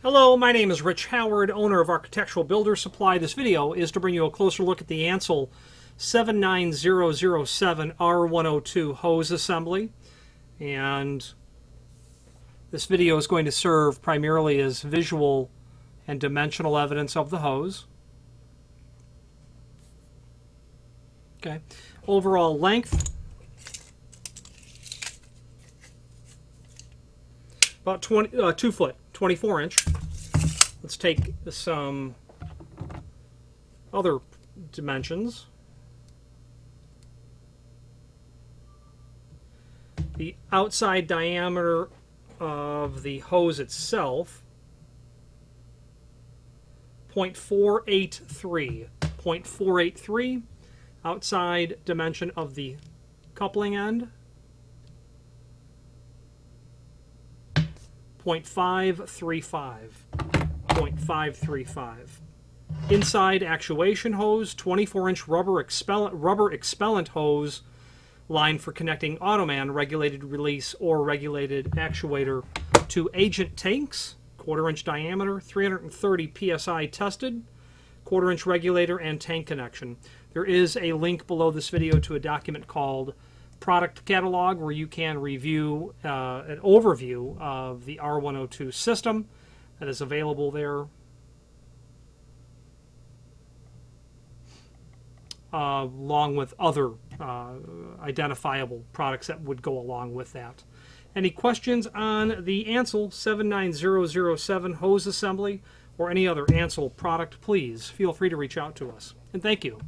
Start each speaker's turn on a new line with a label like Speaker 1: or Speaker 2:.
Speaker 1: Hello, my name is Rich Howard, owner of Architectural Builder Supply. This video is to bring you a closer look at the Ansul 79007 R102 hose assembly. And this video is going to serve primarily as visual and dimensional evidence of the hose. Okay. Overall length, about 2 foot, 24 inch. Let's take some other dimensions. The outside diameter of the hose itself, 0.483. 0.483. Outside dimension of the coupling end, 0.535. 0.535. Inside actuation hose, 24-inch rubber expellant hose line for connecting Automan regulated release or regulated actuator to agent tanks, 1/4-inch diameter, 330 psi tested, 1/4-inch regulator and tank connection. There is a link below this video to a document called Product Catalog where you can review an overview of the R102 system that is available there. Along with other identifiable products that would go along with that. Any questions on the Ansul 79007 hose assembly or any other Ansul product, please feel free to reach out to us. And thank you.